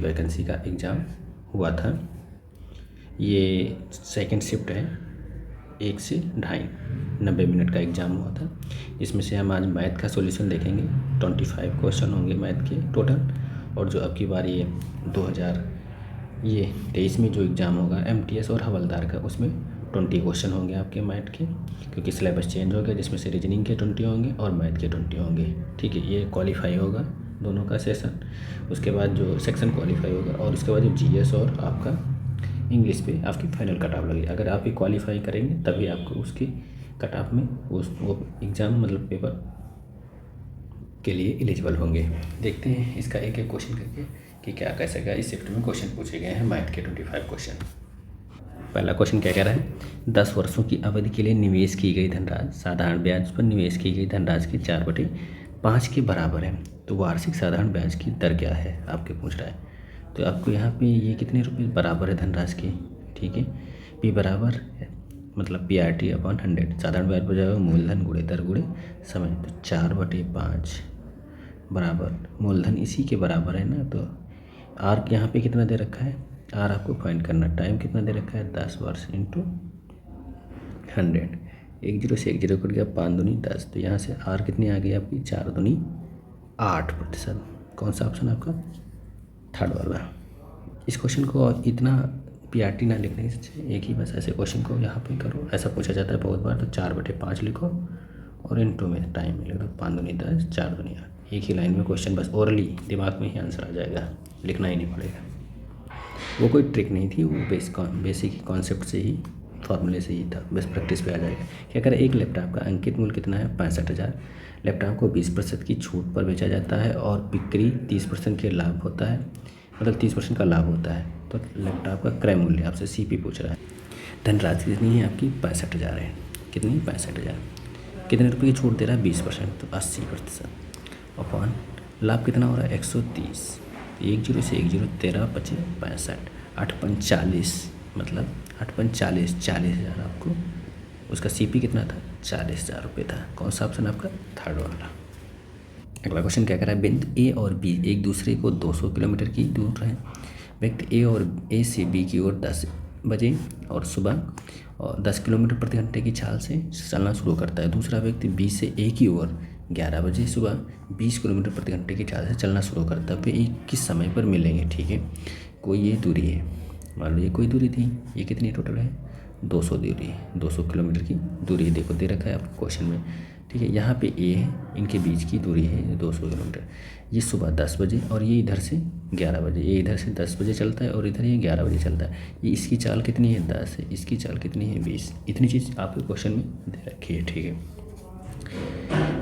Vacancy का exam हुआ था। ये सेकंड शिफ्ट है, 1 से 2.5 90 मिनट का एग्ज़ाम हुआ था। इसमें से हम आज मैथ का सॉल्यूशन देखेंगे। 25 क्वेश्चन होंगे मैथ के टोटल। और जो अब की बार ये 2023 में जो एग्ज़ाम होगा MTS और हवलदार का, उसमें 20 क्वेश्चन होंगे आपके मैथ के, क्योंकि सिलेबस चेंज हो गया, जिसमें से रीजनिंग के 20 होंगे और मैथ के 20 होंगे। ठीक है, ये क्वालिफाई होगा दोनों का सेशन। उसके बाद जो सेक्शन क्वालिफाई होगा, और उसके बाद जो GS और आपका इंग्लिश पे आपकी फाइनल कट ऑफ लगेगी। अगर आप ये क्वालिफाई करेंगे तभी आपको उसकी कट ऑफ में वो एग्ज़ाम मतलब पेपर के लिए एलिजिबल होंगे। देखते हैं इसका एक एक क्वेश्चन करके कि क्या कैसे क्या इस शिफ्ट में क्वेश्चन पूछे गए हैं मैथ के 25 क्वेश्चन। पहला क्वेश्चन क्या कह रहा है, 10 वर्षों की अवधि के लिए निवेश की गई धनराशि साधारण ब्याज पर निवेश की गई धनराशि के 4/5 के बराबर है, तो वार्षिक साधारण ब्याज की दर क्या है आपके पूछ रहा है। तो आपको यहाँ पे ये कितने रुपये बराबर है धनराशि के, ठीक है। P बराबर मतलब PRT/100, साधारण ब्याज पर जाएगा मूलधन गुणे दर गुणे समय, तो 4/5 बराबर मूलधन इसी के बराबर है ना। तो R यहाँ पे कितना दे रखा है, R आपको फाइंड करना। टाइम कितना दे रखा है, 10 वर्ष इंटू 100। 1 0 से 1 0 कट गया, 5 दूनी 10, तो यहाँ से R कितनी आ गई आपकी, 4 दूनी 8%। कौन सा ऑप्शन आपका, थर्ड वाला। इस क्वेश्चन को इतना PRT ना लिखने से एक ही बस ऐसे क्वेश्चन को यहाँ पे करो। ऐसा पूछा जाता है बहुत बार, तो 4/5 लिखो और इंटू में टाइम में लिख दो, 5 दूनी 10, 4 दूनी 8। एक ही लाइन में क्वेश्चन, बस ओरली दिमाग में ही आंसर आ जाएगा, लिखना ही नहीं पड़ेगा। वो कोई ट्रिक नहीं थी, वो बेसिक कॉन्सेप्ट से ही, फॉर्मूले से ही था, बस प्रैक्टिस पे आ जाएगा। क्या करें, एक लैपटॉप का अंकित मूल्य कितना है, 65,000। लैपटॉप को 20% की छूट पर बेचा जाता है और बिक्री 30% के लाभ होता है, मतलब 30% का लाभ होता है। तो लैपटॉप का क्रय मूल्य आपसे CP पूछ रहा है। धनराशि कितनी है आपकी, 65,000 है। कितनी, 65,000। कितने रुपये की छूट दे रहा है, 20%, तो 80%। अपॉन लाभ कितना हो रहा है, 130। 1 0 से 1 0, 13 25 65, 8 40, मतलब 8 40,000 आपको उसका CP कितना था, 40,000 रुपये था। कौन सा ऑप्शन आपका, थर्ड वाला। अगला क्वेश्चन क्या कर रहा है, बिंदु A और B एक दूसरे को 200 किलोमीटर की दूर है। व्यक्ति A से B की ओर 10 बजे और सुबह और 10 किलोमीटर प्रति घंटे की चाल से चलना शुरू करता है। दूसरा व्यक्ति B से A की ओर 11 बजे सुबह 20 किलोमीटर प्रति घंटे की चाल से चलना शुरू करता है। तो ये किस समय पर मिलेंगे, ठीक है। कोई ये दूरी है, मान लो ये कोई दूरी थी, ये कितनी टोटल है, 200 दूरी है, 200 किलोमीटर की दूरी देखो दे रखा है आपको क्वेश्चन में, ठीक है। यहाँ पे A है, इनके बीच की दूरी है 200 किलोमीटर। ये सुबह 10 बजे और ये इधर से 11 बजे, ये इधर से 10 बजे चलता है और इधर ये 11 बजे चलता है। ये इसकी चाल कितनी है, 10 है, इसकी चाल कितनी है, 20। इतनी चीज़ आपके क्वेश्चन में दे रखी है, ठीक है।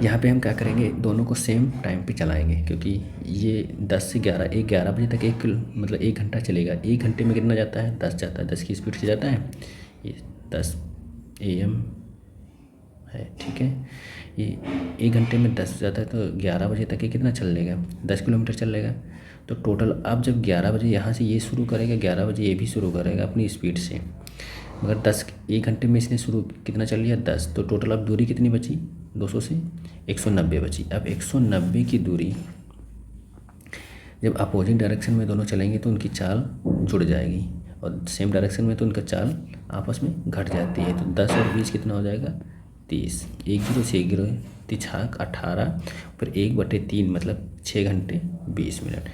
यहाँ पे हम क्या करेंगे, दोनों को सेम टाइम पे चलाएंगे, क्योंकि ये 10 से 11, 11 बजे तक मतलब 1 घंटा चलेगा। 1 घंटे में कितना जाता है, 10 जाता है, 10 की स्पीड से जाता है। ये 10 AM है, ठीक है। ये 1 घंटे में 10 जाता है, तो 11 बजे तक ये कितना चल लेगा, 10 किलोमीटर चल लेगा। तो टोटल अब जब 11 बजे यहाँ से ये शुरू करेगा, 11 बजे ये भी शुरू करेगा अपनी स्पीड से, मगर 1 घंटे में इसने शुरू कितना चल लिया, 10। तो टोटल अब दूरी कितनी बची, 200 से 190 बची। अब 190 की दूरी जब अपोजिट डायरेक्शन में दोनों चलेंगे तो उनकी चाल जुड़ जाएगी, और सेम डायरेक्शन में तो उनका चाल आपस में घट जाती है। तो 10 और 20 कितना हो जाएगा, 30। 1 0 से 1 0, 3 18, फिर 1/3 मतलब 6 घंटे 20 मिनट,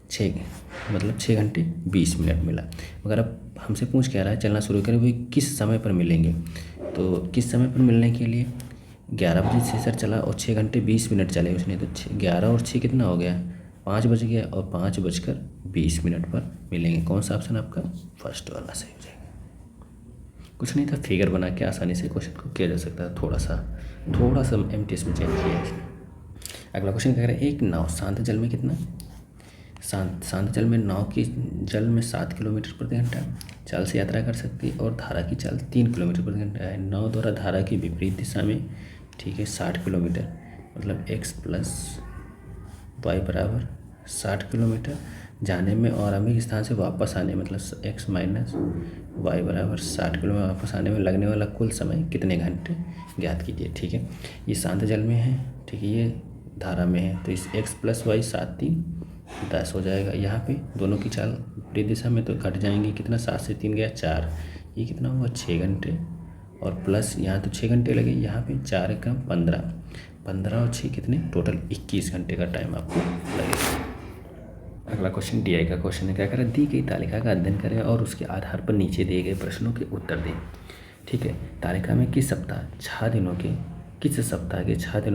6 घंटे 20 मिनट मिला। मगर अब हमसे पूछ क्या रहा है, चलना शुरू करें, वो किस समय पर मिलेंगे। तो किस समय पर मिलने के लिए, 11 बजे से सर चला और 6 घंटे 20 मिनट चले उसने, तो 11 और 6 कितना हो गया, 5 बज गया, और 5:20 पर मिलेंगे। कौन सा ऑप्शन आपका, फर्स्ट वाला सही हो जाएगा। कुछ नहीं था, फिगर बना के आसानी से क्वेश्चन को किया जा सकता है, थोड़ा सा MTS में चेंज किया है। अगला क्वेश्चन क्या करें, एक नाव शांत जल में कितना, शांत जल में नाव की जल में 7 किलोमीटर प्रति घंटा चाल से यात्रा कर सकती है और धारा की चाल 3 किलोमीटर प्रति घंटा है। नाव द्वारा धारा की विपरीत दिशा में, ठीक है, 60 किलोमीटर, मतलब x + y बराबर 60 किलोमीटर जाने में, और अमिक स्थान से वापस आने, मतलब x - y बराबर 60 किलोमीटर वापस आने में लगने वाला कुल समय कितने घंटे ज्ञात कीजिए, ठीक है। ये शांत जल में है, ठीक है, ये धारा में है, तो इस x + y 7 × 3 10 हो जाएगा। यहाँ पे दोनों की चाल विपरीत दिशा में तो घट जाएंगे, कितना 7 से 3 गया 4, ये कितना हुआ 6 घंटे, और प्लस यहाँ तो 6 घंटे लगे, यहाँ पे 4 कम 15, 15 और 6 कितने टोटल 21 घंटे का टाइम आपको लगेगा। अगला क्वेश्चन DI का क्वेश्चन है, क्या करें, दी गई तालिका का अध्ययन करें और उसके आधार पर नीचे दिए गए प्रश्नों के उत्तर दें। ठीक है, तालिका में किस सप्ताह 6 दिनों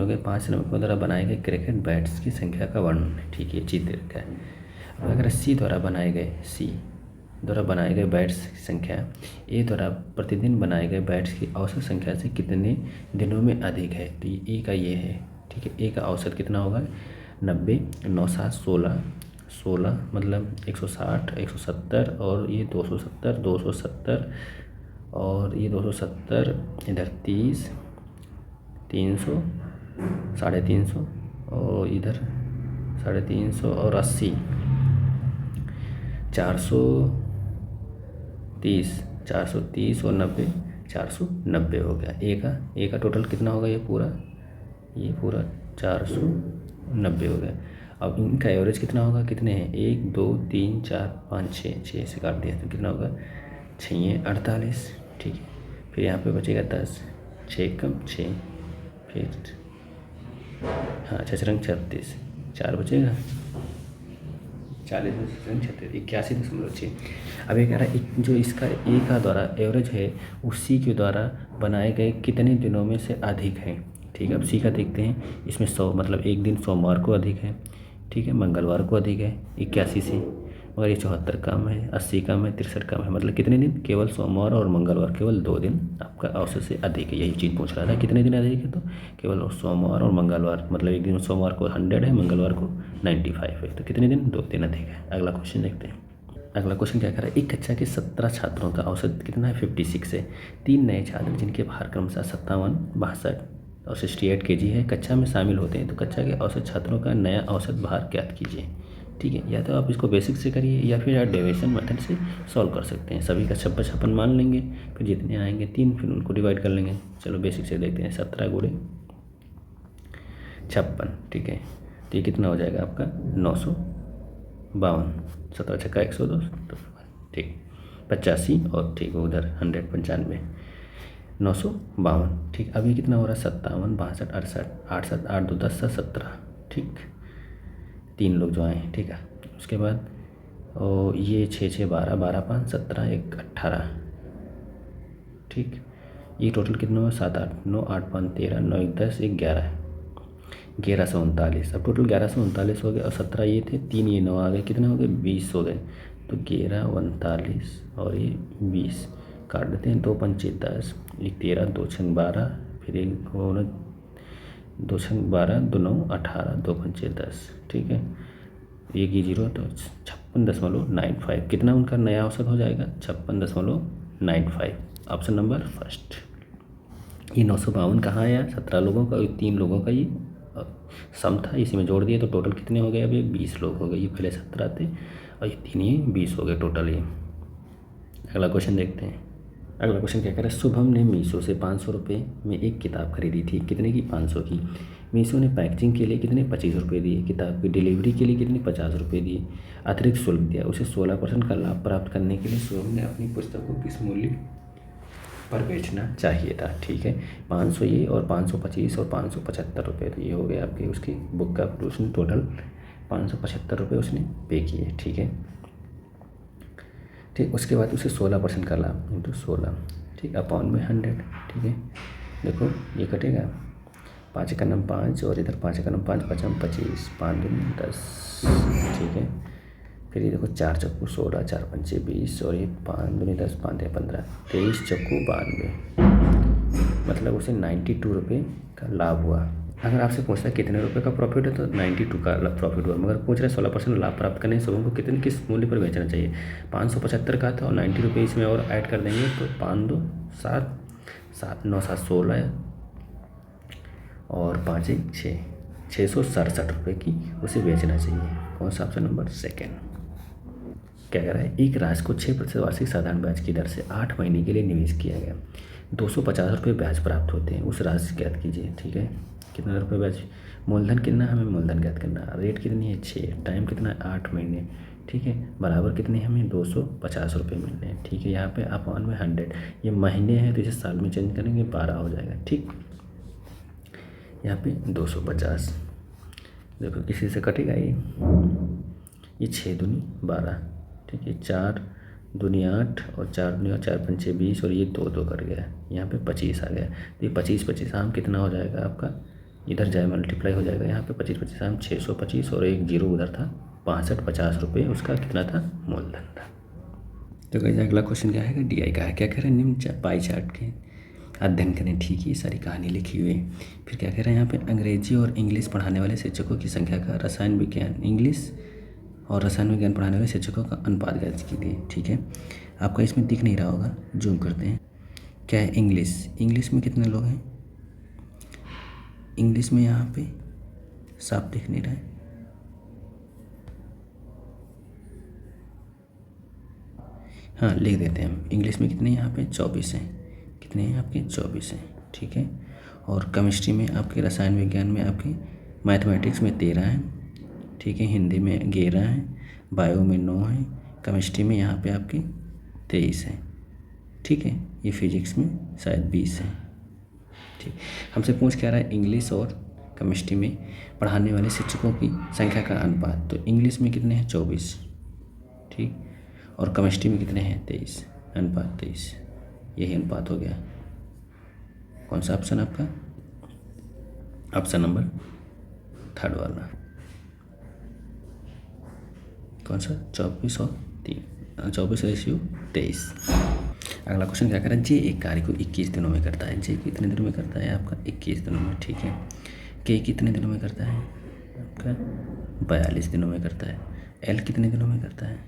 के 5 श्रमिकों द्वारा बनाए गए क्रिकेट बैट्स की संख्या का वर्णन है। ठीक है, चित्र का है। अब अगर सी द्वारा बनाए गए बैट्स की संख्या ए द्वारा प्रतिदिन बनाए गए बैट्स की औसत संख्या से कितने दिनों में अधिक है, तो ये ए का ये है। ठीक है, ए का औसत कितना होगा 90, 9 7 16, 16 मतलब 160, 170 और ये 270, 270 और ये 270, इधर 30, 300, 350 और इधर 350 और 80, 430 और 90, 490 हो गया। ए का टोटल कितना होगा, ये पूरा 490 हो गया। अब इनका एवरेज कितना होगा, कितने हैं 1 2 3 4 5 6 से काट दिया तो कितना होगा 6 48। ठीक है, फिर यहाँ पे बचेगा 10, 6 कम 6, फिर हाँ 6 36, 4 बचेगा 40, 36, 81.6। अब ये कह रहा है जो इसका ए का द्वारा एवरेज है उसी के द्वारा बनाए गए कितने दिनों में से अधिक है। ठीक है, अब सी का देखते हैं। इसमें 100 मतलब एक दिन सोमवार को अधिक है, ठीक है, मंगलवार को अधिक है 81 से, मगर ये 74 कम है, 80 कम है, 63 कम है, मतलब कितने दिन, केवल सोमवार और मंगलवार केवल 2 दिन आपका औसत से अधिक है। यही चीज़ पूछ रहा था, कितने दिन अधिक है, तो केवल सोमवार और मंगलवार, मतलब एक दिन सोमवार को 100 है, मंगलवार को 95 है, तो कितने दिन 2 दिन अधिक है। अगला क्वेश्चन देखते हैं। अगला क्वेश्चन क्या कर रहा है, एक कक्षा के 17 छात्रों का औसत कितना है 56 है। 3 नए छात्र जिनके भार क्रमशः 57, 62 और 68 kg है कक्षा में शामिल होते हैं, तो कक्षा के औसत छात्रों का नया औसत भार ज्ञात कीजिए। ठीक है, या तो आप इसको बेसिक से करिए या फिर आप डेविएशन मेथड से सॉल्व कर सकते हैं। सभी का 56 मान लेंगे, फिर जितने आएंगे 3, फिर उनको डिवाइड कर लेंगे। चलो बेसिक से देखते हैं, 17 गुणे 56, ठीक है, तो ये कितना हो जाएगा आपका 952, 17 छक्का 102, तो ठीक 85 और ठीक उधर 100 95, 952। ठीक, अभी कितना हो रहा है 57, 62, 68, 87, 8 2 10 17, ठीक 3 लोग जो आए हैं। ठीक है, उसके बाद और ये 6 6 12, 12 5 17, 1 18, ठीक, ये टोटल कितना हुआ 7 8 9 8 5 13, 9 1 10 1 11, 1139। अब टोटल 1139 हो गए, और 17 ये थे, 3 ये 9 आ गए, कितने हो गए 20 हो गए, तो 1139 और ये 20 काट देते हैं, 2 पंचे 10, 1 13, 2 छंग 12, फिर एक 2 छंग 12, 2 9 18, 2 पंचे 10, ठीक है, एक ही 0, तो 56.95 कितना उनका नया औसत हो जाएगा 56.95। Option number first. ये 952 कहाँ आया, 17 लोगों का, 3 लोगों का ये सम था, इसी में जोड़ दिए तो टोटल कितने हो गए, अभी 20 लोग हो गए। ये पहले 17 थे और ये 3 ये 20 हो गए टोटल ये। अगला क्वेश्चन देखते हैं। अगला क्वेश्चन क्या कह रहा है, शुभम ने मीशो से 500 रुपये में एक किताब खरीदी थी, कितने की 500 की। मीशो ने पैकेजिंग के लिए कितने 25 रुपये दिए, किताब की डिलीवरी के लिए कितने 50 रुपये दिए, अतिरिक्त शुल्क दिया। उसे 16% का लाभ प्राप्त करने के लिए शुभम ने अपनी पुस्तक को किस मूल्य पर बेचना चाहिए था। ठीक है, 500 ये और 525 और 575 रुपये, तो ये हो गया आपके उसकी बुक का उसने टोटल 575 रुपये उसने पे किए। ठीक है, ठीक, उसके बाद उसे 16% का लाभ इंटू 16, ठीक, अपॉन में 100। ठीक है, देखो ये कटेगा, 5 का नम 5 और इधर 5 का नम 5, 5 हम 25, 5 दूनी 10, ठीक है, फिर ये देखो 4 चक्कू 16, 4 पंचे 20 और ये 5 दूनी 10, 5 है 15, 23 चक्कू 92, मतलब उसे 92 रुपये का लाभ हुआ। अगर आपसे पूछता है कितने रुपए का प्रॉफिट है, तो 92 का प्रॉफिट हुआ। मगर पूछ रहे 16% लाभ प्राप्त करने से उनको कितने किस मूल्य पर बेचना चाहिए। 575 का था और 90 रुपये इसमें और ऐड कर देंगे, तो 5 2 7 7 9 7 16 और 5 1 6, 667 रुपये की उसे बेचना चाहिए। कौन सा ऑप्शन नंबर सेकेंड। क्या कह रहा है, एक राशि को 6% वार्षिक साधारण ब्याज की दर से 8 महीने के लिए निवेश किया गया, 250 रुपये ब्याज प्राप्त होते हैं, उस राशि ज्ञात कीजिए। ठीक है, कितना रुपये ब्याज, मूलधन कितना, हमें मूलधन ज्ञात करना, रेट कितनी है 6, टाइम कितना है 8 महीने, ठीक है, बराबर कितने हमें 250 रुपये मिलने हैं, ठीक है। यहाँ पे अपॉन में 100, ये महीने हैं तो इसे साल में चेंज करेंगे 12 हो जाएगा, ठीक। यहाँ पे 250, देखो किसी से कटेगा ये 6 दूनी 12, ठीक है, 4 दूनी 8 और 4 दूनी और 4 पंचे 20 और ये 2 कट गया, यहाँ पे 25 आ गया। तो ये 25 आम कितना हो जाएगा आपका, इधर जाए मल्टीप्लाई हो जाएगा, यहाँ पे 25 आम 625 और एक जीरो उधर था 65, 50 रुपये उसका कितना था, मूलधन था। तो कहीं अगला क्वेश्चन क्या है, DI का है, क्या कह रहे हैं, निम्न पाई चार्ट के अध्ययन करें, ठीक है, सारी कहानी लिखी हुई है। फिर क्या कह रहे हैं यहाँ पे, अंग्रेजी और इंग्लिश पढ़ाने वाले शिक्षकों की संख्या का रसायन विज्ञान इंग्लिश और रसायन विज्ञान पढ़ाने वाले शिक्षकों का अनुपात ज्ञात कीजिए, ठीक है। आपका इसमें दिख नहीं रहा होगा, जूम करते हैं। क्या है, इंग्लिश में कितने लोग हैं, इंग्लिश में यहाँ पे साफ दिख नहीं रहा है, हाँ लिख देते हैं हम, इंग्लिश में कितने यहाँ पे 24 हैं, कितने हैं आपके 24 हैं, ठीक है। और केमिस्ट्री में आपके, रसायन विज्ञान में आपके, मैथमेटिक्स में 13 हैं, ठीक है, हिंदी में 11 हैं, बायो में 9 हैं, केमिस्ट्री में यहाँ पे आपके 23 हैं, ठीक है। ये फिजिक्स में शायद 20 हैं, ठीक। हमसे पूछ क्या रहा है, इंग्लिश और केमिस्ट्री में पढ़ाने वाले शिक्षकों की संख्या का अनुपात, तो इंग्लिश में कितने हैं 24, ठीक, और केमिस्ट्री में कितने हैं 23, अनुपात 23, यही अनुपात हो गया। कौन सा ऑप्शन आपका, ऑप्शन नंबर 3 वाला, कौन सा, 24 और 3, 24/23। अगला क्वेश्चन क्या कर रहा है, जे एक कार्य को 21 दिनों में करता है, जे कितने दिनों में करता है आपका 21 दिनों में, ठीक है। के कितने दिनों में करता है आपका 42 दिनों में करता है, एल कितने दिनों में करता है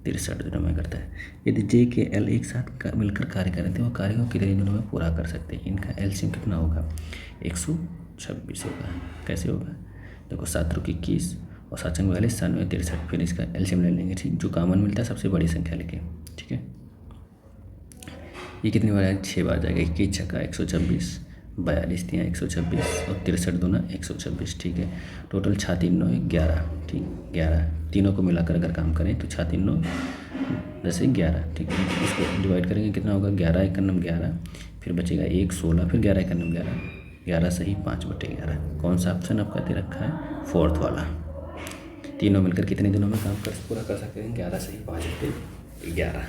63 दिनों में करता है। यदि जे के एल एक साथ मिलकर कार्य करें तो वह कार्य को कितने दिनों में पूरा कर सकते हैं, इनका एलसीएम कितना होगा 126 होगा। कैसे होगा, देखो 7 × 21 और 7 × 42 97 63, फिर इसका एलसीएम ले लेंगे, ठीक, जो कॉमन मिलता है सबसे बड़ी संख्या लेके, ठीक है। ये कितनी बार आएगा 6 बार जाएगा, 21 छक्का 126, 42 तियाँ 126 और 63 दूना 126, ठीक है। टोटल 6 3 9 11, ठीक, 11 तीनों को मिलाकर अगर काम करें तो 6 3 9 जैसे 11, ठीक है। इसको डिवाइड करेंगे कितना होगा 11 × 1 = 11, फिर बचेगा 1 16, फिर 11 × 1 = 11, 11 सही 5/11। कौन सा ऑप्शन आपका दे रखा है, 4th वाला। तीनों मिलकर कितने दिनों में काम पूरा कर सकते हैं, 11 सही 5/11।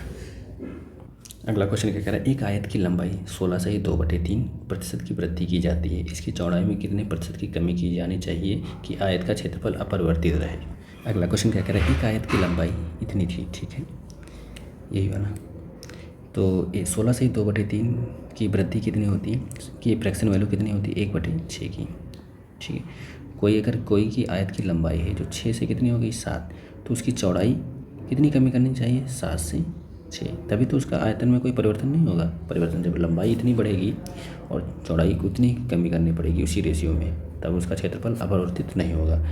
अगला क्वेश्चन क्या कह रहा है, एक आयत की लंबाई 16 सही 2/3% की वृद्धि की जाती है, इसकी चौड़ाई में कितने प्रतिशत की कमी की जानी चाहिए कि आयत का क्षेत्रफल अपरिवर्तित रहे। अगला क्वेश्चन क्या कह रहा है, एक आयत की लंबाई इतनी थी, ठीक है, यही वाला। तो 16 सही 2/3 की वृद्धि कितनी होती है, कि फ्रैक्शन वैल्यू कितनी होती है 1/6 की, ठीक है। कोई की आयत की लंबाई है जो 6 से कितनी हो गई 7, तो उसकी चौड़ाई कितनी कमी करनी चाहिए 7 से 6, तभी तो उसका आयतन में कोई परिवर्तन नहीं होगा। परिवर्तन जब लंबाई इतनी बढ़ेगी और चौड़ाई को उतनी कमी करनी पड़ेगी उसी रेशियो में, तब उसका क्षेत्रफल अपरिवर्तित नहीं होगा।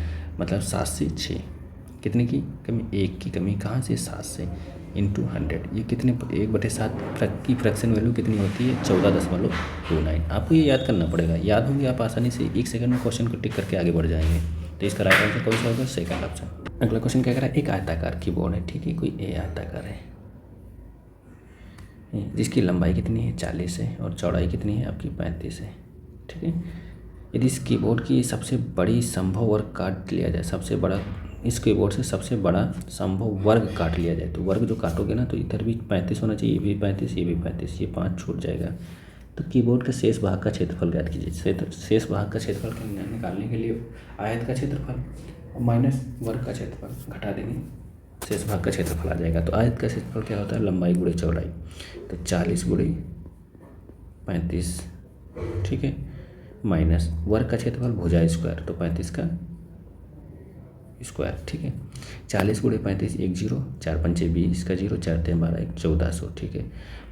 मतलब 7 से 6 कितने की कमी, 1 की कमी, कहाँ से 7 से इंटू 100, ये कितने 1/7 की फ्रैक्शन वैल्यू कितनी होती है 14.29। आपको ये याद करना पड़ेगा, याद होंगे आप आसानी से 1 सेकंड में क्वेश्चन को टिक करके आगे बढ़ जाएंगे। तो इसका राइट आंसर कौन सा होगा, सेकंड ऑप्शन। अगला क्वेश्चन क्या कर रहा है, एक आयताकार कीबोर्ड है, ठीक है, कोई ए आयताकार है जिसकी लंबाई कितनी है 40 है और चौड़ाई कितनी है आपकी 35 है, ठीक है। यदि इस कीबोर्ड की सबसे बड़ी संभव वर्ग काट लिया जाए, सबसे बड़ा इस कीबोर्ड से सबसे बड़ा संभव वर्ग काट लिया जाए, तो वर्ग जो काटोगे ना तो इधर भी 35 होना चाहिए, ये भी 35, ये भी 35, ये 5 छूट जाएगा। तो कीबोर्ड के शेष भाग का क्षेत्रफल ज्ञात कीजिए। शेष भाग का क्षेत्रफल निकालने के लिए आयत का क्षेत्रफल माइनस वर्ग का क्षेत्रफल घटा देंगे, शेष भाग का क्षेत्रफल आ जाएगा। तो आयत का क्षेत्रफल क्या होता है, लंबाई गुणे चौड़ाई, तो 40 × 35, ठीक है, माइनस वर्ग का क्षेत्रफल भुजा स्क्वायर, तो 35 का स्क्वायर, ठीक है। 40 × 35 1 0, 4 पंचे 20 का 0, 4 3 12 1 1400, ठीक है।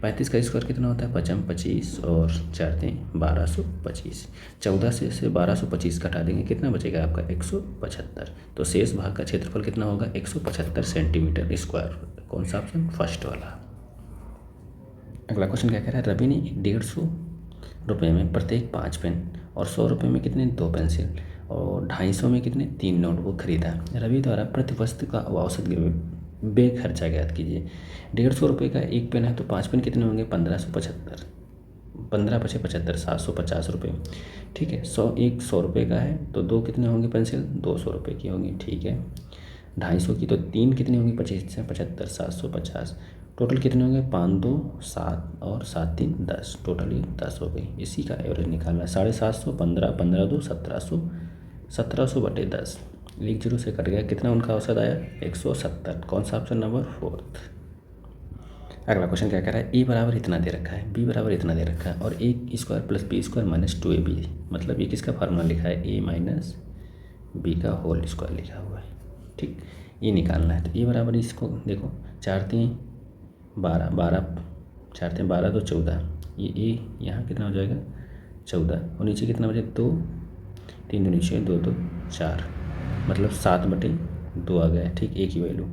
35 का स्क्वायर कितना होता है 55 25 और 4 3 1225। 14 से 1225 घटा देंगे, कितना बचेगा आपका 175। तो शेष भाग का क्षेत्रफल कितना होगा 175 सेंटीमीटर स्क्वायर। कौन सा ऑप्शन, फर्स्ट वाला। अगला क्वेश्चन क्या कह रहा है, रवि ने 150 रुपये में प्रत्येक 5 पेन और 100 रुपये में कितने 2 पेंसिल, और 250 में कितने 3 नोटबुक खरीदा। रवि द्वारा प्रति वस्तु का औसत बे खर्चा ज्ञात कीजिए। 150 रुपये का एक पेन है तो 5 पेन कितने होंगे 1575, 15×5 = 750 रुपये। ठीक है, 100 रुपये का है तो 2 कितने होंगे पेंसिल 200 रुपये की होंगी। ठीक है, 250 की तो 3 कितनी होंगी 25 से 75, 750। टोटल कितने होंगे 5 2 7 और 7 3 10, टोटल ये 10 हो गई। इसी का एवरेज निकालना है 750, 15 15 2 1700, 1700 बटे 10, 1 0 से कट गया, कितना उनका औसत आया 170। कौन सा ऑप्शन नंबर 4। अगला क्वेश्चन क्या कह रहा है, ए बराबर इतना दे रखा है, बी बराबर इतना दे रखा है और A square plus B square minus 2ab, मतलब ये किसका फार्मूला लिखा है ए माइनस बी का होल स्क्वायर लिखा हुआ है। ठीक, ये निकालना है। तो ए बराबर इसको देखो 4 3 12, 12 4 3 12 2 14, ये ए यहाँ कितना हो जाएगा 14 और नीचे कितना हो जाएगा 2 3 2 नीचे 2 2 4, मतलब 7/2 आ गया। ठीक, ए की वैल्यू।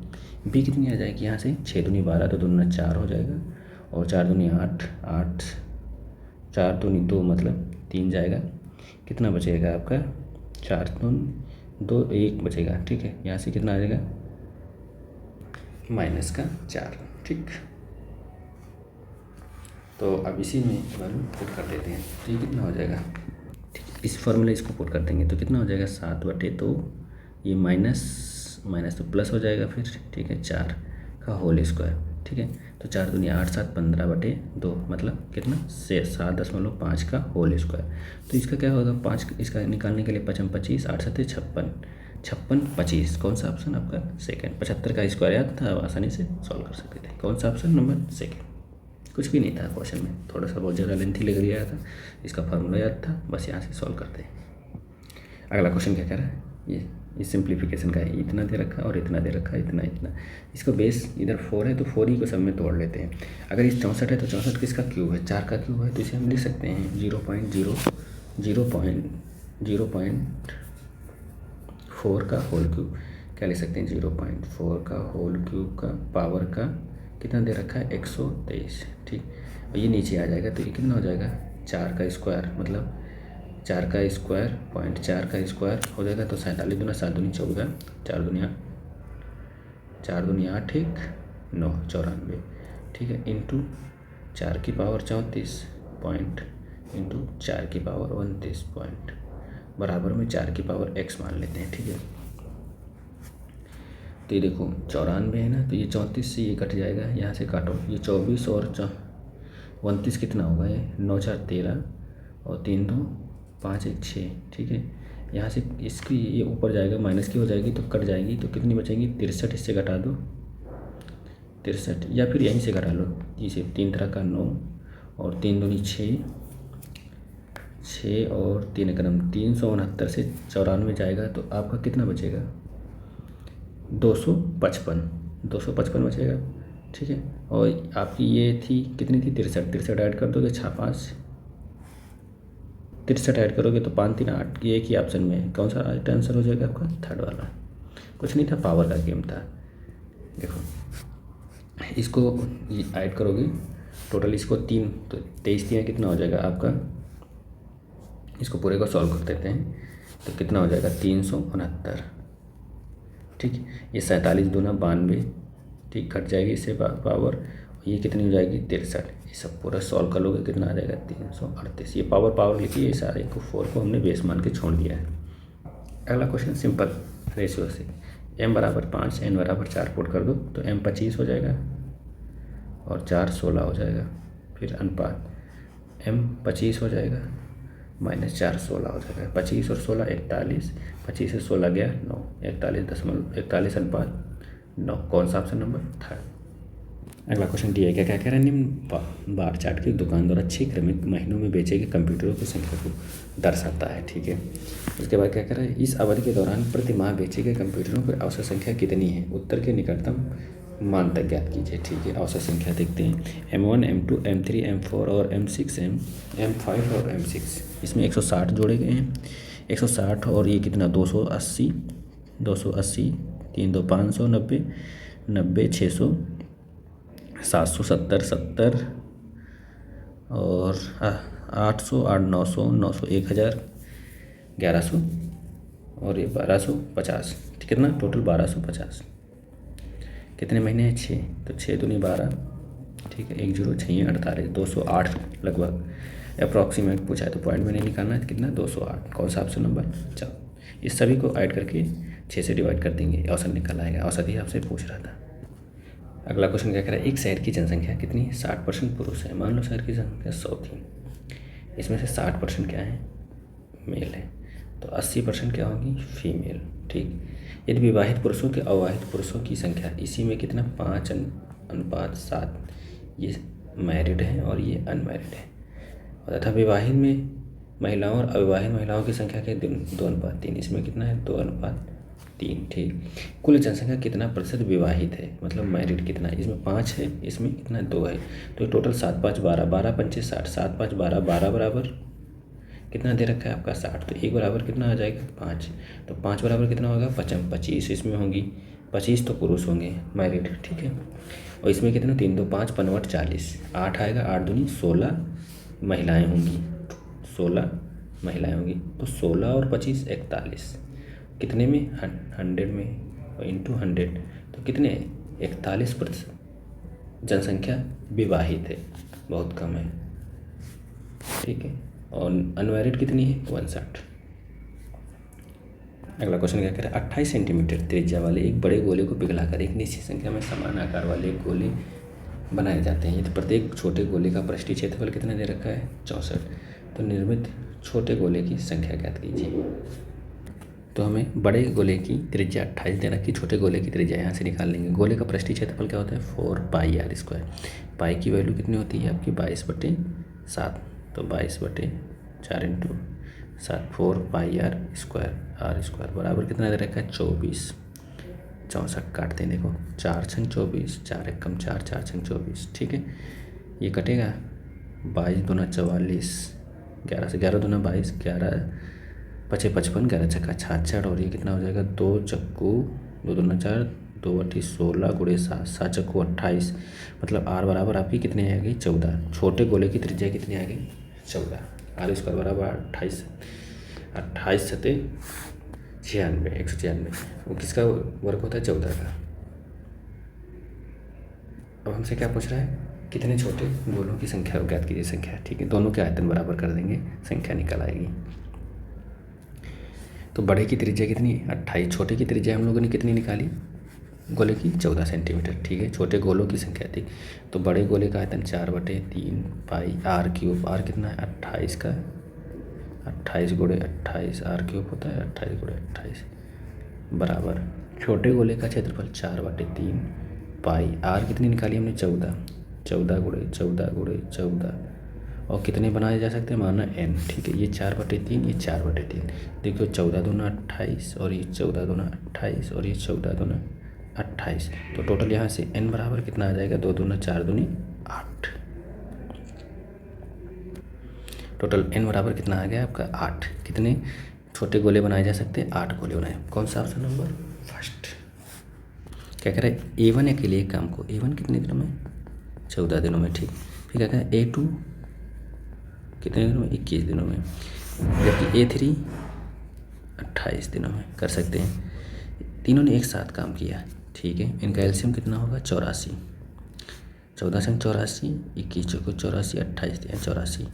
बी कितनी आ जाएगी यहाँ से 6 दूनी 12 तो 2 दूना 4 हो जाएगा और 4 दूनी 8 8 4 दूनी 2 मतलब 3 जाएगा। कितना बचेगा आपका 4 2 1 बचेगा। ठीक है, यहाँ से कितना आ जाएगा -4। ठीक, तो अब इसी में वैल्यू पुट कर देते हैं तो ये कितना हो जाएगा। ठीक, इस फॉर्मूला इसको पुट कर देंगे तो कितना हो जाएगा 7/2, ये माइनस तो प्लस हो जाएगा फिर। ठीक है, 4 का होल स्क्वायर। ठीक है, तो 4 दूनी 8 7 15/2 मतलब कितना 7.5 का होल स्क्वायर। तो इसका क्या होगा 5, इसका निकालने के लिए 5 25 8 7 56 56 25, कौन सा ऑप्शन आपका सेकंड। 75 का स्क्वायर याद था, आसानी से सॉल्व कर सकते थे। कौन सा ऑप्शन नंबर सेकंड। कुछ भी नहीं था क्वेश्चन में, थोड़ा सा बहुत ज़्यादा लेंथी लग रहा था, इसका फार्मूला याद था, बस यहाँ से सॉल्व करते हैं। अगला क्वेश्चन क्या कह रहा है, ये सिंप्लीफिकेशन का है, इतना दे रखा है और इतना दे रखा है, इतना इतना। इसका बेस इधर 4 है तो 4 ही को सब में तोड़ लेते हैं। अगर इस 64 है तो 64 किसका क्यूब है 4 का क्यूब है, तो इसे हम लिख सकते हैं 0.4 का होल क्यूब। क्या लिख सकते हैं 0.4 का होल क्यूब का पावर का कितना दे रखा है 123। ठीक, और ये नीचे आ जाएगा तो ये कितना हो जाएगा 4 का स्क्वायर, मतलब 4 का स्क्वायर 0.4 का स्क्वायर हो जाएगा तो 47 दूना 7 दूनी 14, 4 दूनी 8 ठीक 9 94। ठीक है, इंटू 4 की पावर 34 पॉइंट इंटू 4 की पावर 29 पॉइंट बराबर में 4 की पावर x मान लेते हैं। ठीक है, तो ये देखो 94 है ना, तो ये 34 से ये कट जाएगा, यहाँ से काटो, ये 24 और 29 कितना होगा ये 9 4 13 और 3 2 5 1 6। ठीक है, यहाँ से इसकी ये ऊपर जाएगा माइनस की हो जाएगी तो कट जाएगी, तो कितनी बचेगी 63, इससे घटा दो 63 या फिर यहीं से घटा लो, इसे 3 तरह का 9 और 3 दूनी 6 और 3 कदम 369 से 94 जाएगा तो आपका कितना बचेगा 255 बचेगा। ठीक है, और आपकी ये थी कितनी थी 63 ऐड कर दोगे 5 63 ऐड करोगे तो 5 3 8 की एक ही ऑप्शन में कौन सा राइट आंसर हो जाएगा आपका थर्ड वाला। कुछ नहीं था, पावर का गेम था। देखो इसको ऐड करोगे टोटल, इसको 3 तो 23 3 कितना हो जाएगा आपका, इसको पूरे को सॉल्व कर देते हैं तो कितना हो जाएगा 369। ठीक, ये 47 दूना 92, ठीक कट जाएगी इससे पावर, ये कितनी हो जाएगी 63। ये सब पूरा सॉल्व कर लोगे कितना आ जाएगा 338। ये पावर लिखी है, सारे को 4 को हमने बेस मान के छोड़ दिया है। अगला क्वेश्चन सिंपल रेशियो से, m बराबर 5 n बराबर 4 पुट कर दो तो m 25 हो जाएगा और 4 16 हो जाएगा। फिर अनुपात m 25 हो जाएगा -4 16 हो जाएगा। 25 और 16 41, 25 से 16 गया 9, 41.41/9। कौन सा ऑप्शन नंबर थर्ड। अगला क्वेश्चन डी है, क्या कह रहा है निम्न बार चार्ट के दुकान द्वारा 6 क्रमिक महीनों में बेचे गए कंप्यूटरों की संख्या को दर्शाता है। ठीक है, उसके बाद क्या कह रहा है, इस अवधि के दौरान प्रति माह बेचे गए कंप्यूटरों की औसत संख्या कितनी है, उत्तर के निकटतम मान तक ज्ञात कीजिए। ठीक है, औसत संख्या देखते हैं M1 M2 M3 M4 और M6 M5 और M6। इसमें 160 जोड़े गए हैं, 160 और ये कितना 280 3 2 590 90 600 770 70 और 800 8 900 900 1000 1100 और ये 1250, कितना टोटल 1250। कितने महीने हैं? 6, तो 6 दूनी 12, ठीक है, 1 0 6 48, 208 लगभग अप्रॉक्सीमेट पूछा है, तो पॉइंट में नहीं निकालना है, कितना 208। कौन सा ऑप्शन नंबर? चलो इस सभी को ऐड करके 6 से डिवाइड कर देंगे, औसत निकल आएगा। औसत ही आपसे पूछ रहा था। अगला क्वेश्चन क्या कह रहा है? एक शहर की जनसंख्या कितनी? 60% पुरुष है। मान लो शहर की जनसंख्या 100 थी, इसमें से 60% क्या है? मेल है, तो 80% क्या होगी? फीमेल। ठीक, यदि विवाहित पुरुषों के अविवाहित पुरुषों की संख्या इसी में कितना 5:7, ये मैरिड है और ये अनमैरिड है, और तथा विवाहित में महिलाओं और अविवाहित महिलाओं की संख्या के 2:3, इसमें कितना है? 2:3। ठीक, कुल जनसंख्या कितना प्रतिशत विवाहित है, मतलब मैरिड कितना? इसमें 5 है, इसमें कितना 2 है, तो टोटल 7 5 12, 12 पंचे 60, 7 5 12, 12 बराबर कितना दे रखा है आपका 60, तो 1 बराबर कितना आ जाएगा 5, तो 5 बराबर कितना होगा 25 इसमें होंगी, 25 तो पुरुष होंगे मैरिड। ठीक है, और इसमें कितना 3 2 5 5 40, 8 आएगा, 8 दूनी 16 महिलाएं होंगी, 16 महिलाएं होंगी, तो 16 और 25 41, कितने में 100 में, इंटू 100, तो कितने 41% जनसंख्या विवाहित है, बहुत कम है। ठीक है, और अनमैरिड कितनी है? 61। अगला क्वेश्चन क्या कह रहा है? 28 सेंटीमीटर त्रिज्या वाले एक बड़े गोले को पिघलाकर एक निश्चित संख्या में समान आकार वाले गोले बनाए जाते हैं, यदि प्रत्येक छोटे गोले का पृष्ठीय क्षेत्रफल कितना दे रखा है? 64, तो निर्मित छोटे गोले की संख्या ज्ञात कीजिए। तो हमें बड़े गोले की त्रिज्या 28 दे रखी, छोटे गोले की त्रिज्या यहाँ से निकाल लेंगे। गोले का पृष्ठीय क्षेत्रफल क्या होता है? 4πr²। पाई की वैल्यू कितनी होती है आपकी? 22/7, तो 22/4 इंटू 7, 4πr² बराबर कितना दे रखा है? 24। 64 काटते हैं, देखो 4 छंग 24, 4 एक कम 4, 4 छंग 24। ठीक है, ये कटेगा, 22 दूना 44, 11 से 11 दूना 22, 11 पचे 55, 11 छक्का 66, और ये कितना हो जाएगा? 2 चक्कू 2 दूना 4, 2 8 16 गुणे 7, 7 चक्कू 28, मतलब आर बराबर आपकी कितनी आ गई? 14। छोटे गोले की त्रिज्या कितनी आ गई? 14। r² बराबर 28, 28 सते 96, 196, वो किसका वर्ग होता है? 14 का। अब हमसे क्या पूछ रहा है? कितने छोटे गोलों की संख्या ज्ञात कीजिए संख्या। ठीक है, दोनों के आयतन बराबर कर देंगे, संख्या निकल आएगी। तो बड़े की त्रिज्या कितनी? 28, छोटे की त्रिज्या हम लोगों ने कितनी निकाली? गोले की 14 सेंटीमीटर। ठीक है, छोटे गोलों की संख्या थी, तो बड़े गोले का आयतन 4/3 पाई r³ आर कितना है? 28 का 28 गुणे 28 r³ होता है 28 गुणे 28 बराबर छोटे गोले का क्षेत्रफल 4/3 पाई आर कितनी निकाली हमने? 14, 14 गुणे 14 गुणे 14, और कितने बनाए जा सकते हैं? माना n। ठीक है, ये 4/3, ये 4/3, देखो 14 दूना 28, और ये 14 दूना 28, और ये 14 दूना 28, तो टोटल यहाँ से n बराबर कितना आ जाएगा? 2 दूना 4 दूनी 8, टोटल n बराबर कितना आ गया आपका? 8। कितने छोटे गोले बनाए जा सकते हैं? 8 गोले बनाए। कौन सा ऑप्शन नंबर? फर्स्ट। क्या कह रहा है? A1 के लिए काम को, A1 कितने दिनों में? 14 दिनों में। ठीक, फिर क्या कह रहा है? A2 कितने दिनों में? 21 दिनों में, जबकि A3 28 दिनों में कर सकते हैं। तीनों ने एक साथ काम किया। ठीक है, इनका एलसीएम कितना होगा? 84, 14 से 84, 21 चौको 84, 28 84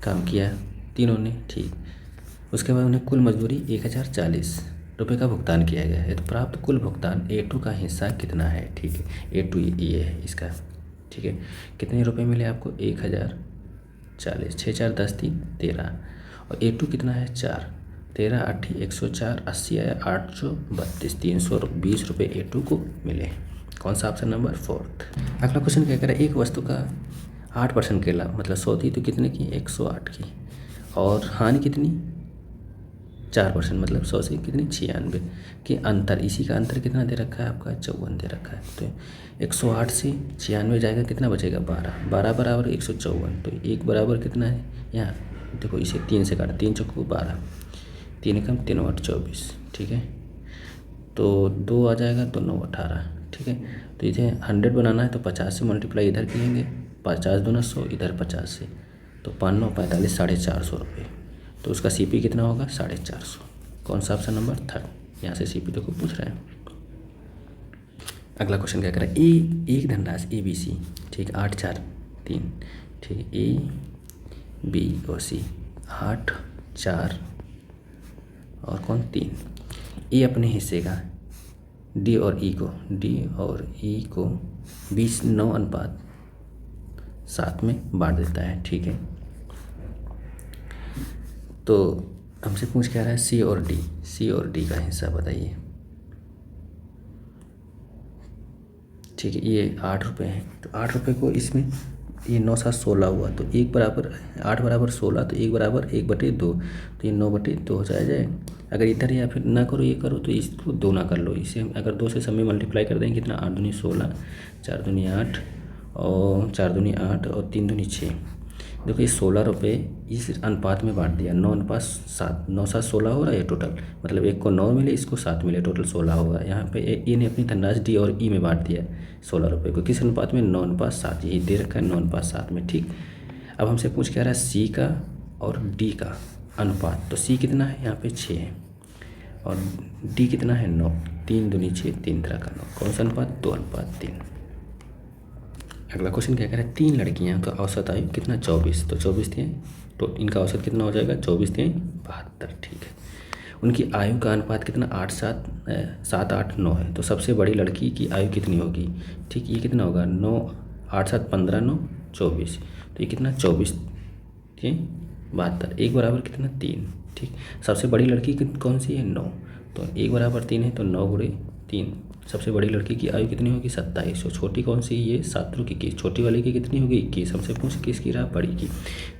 काम किया तीनों ने। ठीक, उसके बाद उन्हें कुल मजदूरी 1040 रुपये का भुगतान किया गया है, तो प्राप्त कुल भुगतान A2 का हिस्सा कितना है? ठीक है, A2 ये है इसका। ठीक है, कितने रुपए मिले आपको? 1040, 6 4 10 3 13, और A2 कितना है? 4, 13 8 104, 80 आया, 8 32, 320 रुपये A2 को मिले। कौन सा ऑप्शन नंबर? फोर्थ। अगला क्वेश्चन क्या कह रहा है? एक वस्तु का 8% के लाभ, मतलब 100 थी तो कितने की? 108 की, और हानि कितनी? 4%, मतलब 100 से कितनी? 96 के अंतर, इसी का अंतर कितना दे रखा है आपका? 54 दे रखा है, तो 108 से 96 जाएगा, कितना बचेगा? 12, 12 बराबर 154, तो 1 बराबर कितना है? यहाँ देखो, इसे 3 से काटा, 3 चौको 12, 3 कम 3 8 24। ठीक है, तो 2 आ जाएगा, 2 9 18। ठीक है, तो इसे 100 बनाना है तो 50 से मल्टीप्लाई इधर किएंगे, 50 दूना 100, इधर 50 से, तो 5 9 45, 450 रुपये। तो उसका CP कितना होगा 450। कौन सा ऑप्शन नंबर 3, यहाँ से CP देखो पूछ रहे हैं। अगला क्वेश्चन क्या कर रहा है, एक धनराशि ABC, ठीक 8 4 3, ठीक A B और C 8 4 और कौन 3, ए अपने हिस्से का डी और ई को 9:7 में बांट देता है, ठीक है। तो हमसे पूछ क्या रहा है, सी और डी का हिस्सा बताइए, ठीक है। ये 8 रुपये है, तो 8 रुपये को इसमें ये 9 7 16 हुआ, तो 1 बराबर 8 बराबर 16, तो 1 बराबर 1/2, तो ये 9/2 हो जाए। अगर इधर या फिर ना करो ये करो तो इसको 2 ना कर लो, इसे अगर 2 से सब में मल्टीप्लाई कर देंगे कितना 8 दूनी 16, 4 दूनी 8 और 4 दूनी 8 और 3 दूनी 6। देखो ये 16 रुपये इस अनुपात में बांट दिया, 9:7, 9 7 16 हो रहा है टोटल, मतलब एक को 9 मिले इसको 7 मिले, टोटल 16 होगा। यहाँ पे ए ने अपनी धनराशि डी और ई में बांट दिया 16 रुपये को, किस अनुपात में 9:7, यही दे रखा है 9:7 में, ठीक। अब हमसे पूछ क्या रहा है सी का और डी का अनुपात, तो सी कितना है यहाँ पे 6 है और डी कितना है 9, 3 दूनी 6, 3 तरह का 9, कौन सा अनुपात 2:3। अगला क्वेश्चन क्या कह रहा है, 3 लड़कियां का औसत आयु कितना 24, तो 24 थे, तो इनका औसत कितना हो जाएगा 24 थे 72, ठीक है। उनकी आयु का अनुपात कितना 8 7 7 8 9 है, तो सबसे बड़ी लड़की की आयु कितनी होगी, ठीक। ये कितना होगा 9 8 7 15 9 24, तो ये कितना 24 थे 72, 1 बराबर कितना 3, ठीक। सबसे बड़ी लड़की कौन सी है 9, तो 1 बराबर 3 है, तो 9 × 3, सबसे बड़ी लड़की की आयु कितनी होगी 27, और छोटी कौन सी ये 7 की 21, छोटी वाली की कितनी होगी 21, हमसे पूछ किसकी रहा बड़ी की,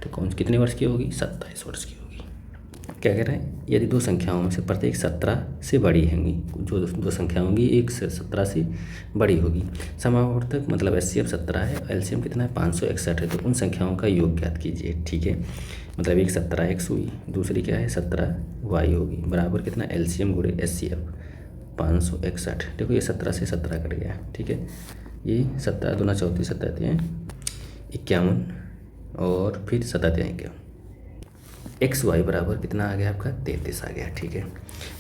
तो कौन कितने वर्ष की होगी 27 वर्ष की होगी। क्या कह रहे हैं, यदि 2 संख्याओं में से प्रत्येक 17 से बड़ी होंगी, जो 2 संख्या होंगी एक से 17 से बड़ी होगी, समावर्तक मतलब HCF 17 है, LCM कितना है 561 है, तो उन संख्याओं का योग ज्ञात कीजिए, ठीक है। मतलब एक 17x हुई, दूसरी क्या है 17y होगी, बराबर कितना LCM × HCF 561। देखो ये 17 से 17 कट गया, ठीक है। ये 17 दूना 34 17 51 और फिर 17 XY बराबर कितना आ गया आपका 33 आ गया, ठीक है।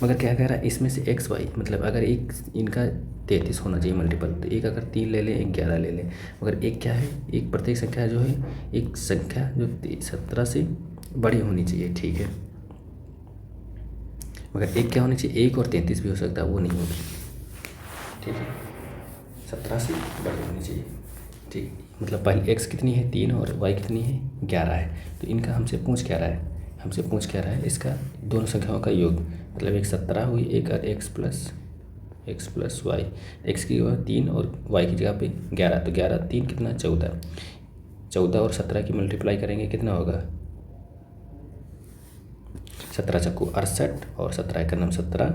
मगर क्या कह रहा है इसमें से XY मतलब अगर एक इनका 33 होना चाहिए मल्टीपल, तो एक अगर 3 ले लें एक 11 ले लें, मगर एक क्या है एक प्रत्येक संख्या जो है एक संख्या जो 17 से बड़ी होनी चाहिए, ठीक है। मगर एक क्या होनी चाहिए 1 और 33 भी हो सकता है, वो नहीं होगी, ठीक है। 17 से बड़ी होनी चाहिए, ठीक। मतलब पहले x कितनी है 3 और y कितनी है 11 है, तो इनका हमसे पूछ क्या रहा है इसका दोनों संख्याओं का योग, मतलब एक 17 हुई, एक x प्लस y, x की जगह 3 और y की जगह पे 11, तो 11 3 कितना 14 और 17 की मल्टीप्लाई करेंगे कितना होगा 17 चक्कू 68 और 17 का नाम 17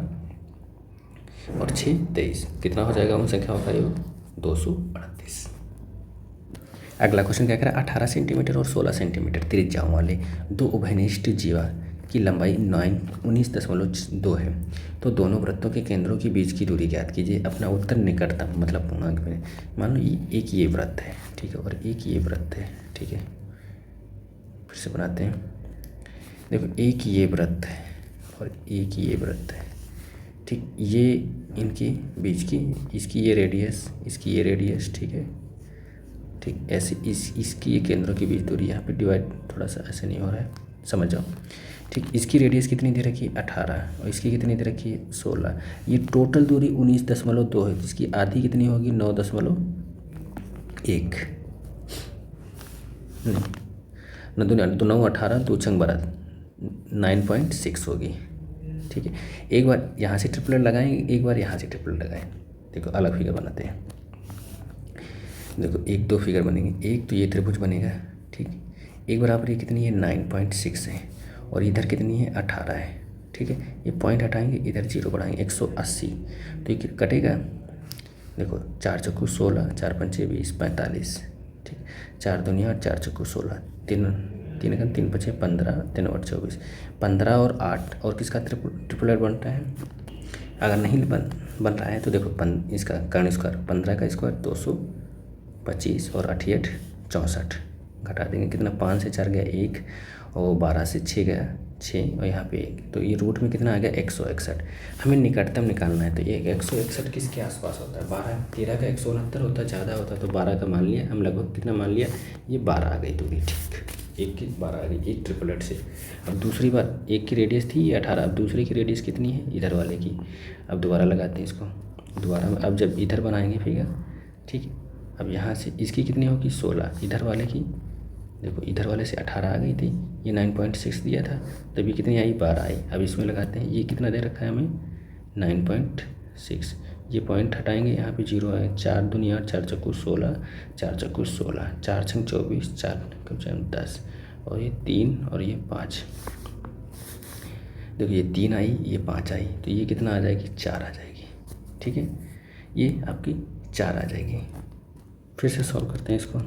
और 6 23, कितना हो जाएगा उन संख्याओं का योग 238। अगला क्वेश्चन क्या कह रहा है 18 सेंटीमीटर और 16 सेंटीमीटर त्रिज्याओं वाले 2 उभयनिष्ठ जीवा की लंबाई 19.2 है, तो दोनों वृत्तों के केंद्रों के बीच की दूरी ज्ञात कीजिए। अपना उत्तर निकटतम मतलब पूर्णांक में, मान लो एक ये वृत्त है, ठीक है, और एक ये वृत्त है, ठीक है। फिर से बनाते हैं, देखो एक ये वृत्त है और एक ये वृत्त है, ठीक। ये इनके बीच की इसकी ये रेडियस, इसकी ये रेडियस, ठीक है, ठीक। ऐसे इसकी ये केंद्रों के बीच दूरी, यहाँ पे डिवाइड थोड़ा सा ऐसे नहीं हो रहा है, समझ जाओ, ठीक। इसकी रेडियस कितनी दे रखी है 18 और इसकी कितनी दे रखी है 16, ये टोटल दूरी 19.2 है, जिसकी आधी कितनी होगी 9.1, न दुनिया तो 9 18 2 छंग 12 9.6 होगी, ठीक है। एक बार यहाँ से ट्रिपलेट लगाएं, एक बार यहाँ से ट्रिपलेट लगाएं, देखो अलग फिगर बनाते हैं। देखो 1 2 फिगर बनेंगे, एक तो ये त्रिभुज बनेगा, ठीक। एक बराबर ये कितनी है 9.6 है और इधर कितनी है 18 है, ठीक है। ये पॉइंट हटाएंगे, इधर 0 बढ़ाएंगे 180, तो ये कटेगा। देखो 4 चक्कू 16, 4 पंचे 20 45, ठीक। 4 दूनी 8, 4 चक्कू 16, 3 पचे 15, 3 और 24, 15 और 8 और किसका ट्रिपलेट बनता है। अगर नहीं बन रहा है तो देखो इसका कर्ण स्क्वायर 15 का स्क्वायर 225 और 8 64 घटा देंगे कितना 5 से 4 गया 1 और 12 से 6 गया 6 और यहाँ पे 1, तो ये रूट में कितना आ गया 161। हमें निकटतम निकालना है, तो ये 161 किसके आसपास होता है, 12 13 का 169 होता है, ज़्यादा होता है तो 12 का मान लिया हम, लगभग कितना मान लिया, ये 12 आ गई दूरी, ठीक, 1 की 12 आ गई एक ट्रिपलेट से। अब दूसरी बार 1 की रेडियस थी ये 18, अब दूसरी की रेडियस कितनी है इधर वाले की। अब दोबारा लगाते हैं इसको, दोबारा अब जब इधर बनाएंगे फिगर, ठीक है, अब यहाँ से इसकी कितनी होगी 16, इधर वाले की देखो, इधर वाले से 18 आ गई थी, ये 9.6 दिया था, तब ये कितनी आई 12 आई। अब इसमें लगाते हैं, ये कितना दे रखा है हमें 9.6, ये पॉइंट हटाएंगे, यहाँ पे 0 है, 4 दूनी 8, 4 चक्कू 16, 4 चक्कू 16, 4 छंग 24, 4 कम से कम 10, और ये 3 और ये 5, देखो ये 3 आई ये 5 आई, तो ये कितना आ जाएगी 4 आ जाएगी, ठीक है, ये आपकी 4 आ जाएगी। फिर से सॉल्व करते हैं इसको,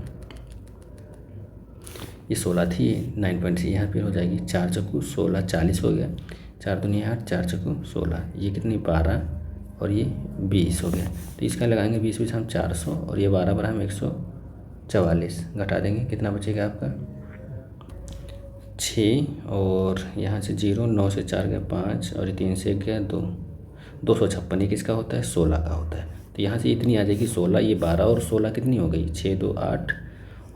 ये 16 थी, 9.6 यहाँ पे हो जाएगी, 4 चक्कू 16, 40 हो गया, 4 दूनी 8, 4 चक्कू 16, ये कितनी 12 और ये 20 हो गया, तो इसका लगाएंगे 20 हम 400 और ये 12 बराबर हम 144, घटा देंगे कितना बचेगा आपका 6, और यहाँ से 0, 9 से 4 गया 5 और 3 से 1 गया 2, 256, ये किसका होता है 16 का होता है, तो यहाँ से इतनी आ जाएगी 16, ये 12 और 16 कितनी हो गई 6 2 8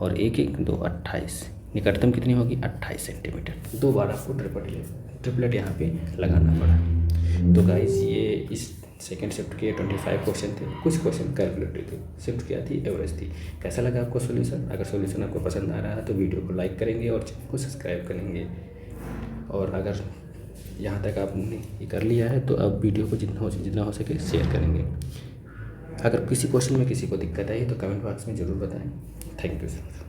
और 1 1 2 28, निकटतम कितनी होगी 28 सेंटीमीटर। 2 बार आपको ट्रिपलेट यहाँ पे लगाना पड़ा। तो गाइस ये इस सेकेंड शिफ्ट के 25 क्वेश्चन थे, कुछ क्वेश्चन कैलकुलेटिव थे, शिफ्ट क्या थी एवरेज थी। कैसा लगा आपको सोल्यूशन, अगर सोल्यूशन आपको पसंद आ रहा है तो वीडियो को लाइक करेंगे और चैनल को सब्सक्राइब करेंगे, और अगर यहाँ तक आपने ये कर लिया है तो अब वीडियो को जितना हो सके शेयर करेंगे। अगर किसी क्वेश्चन में किसी को दिक्कत आई तो कमेंट बॉक्स में ज़रूर बताएं। Thank you sir.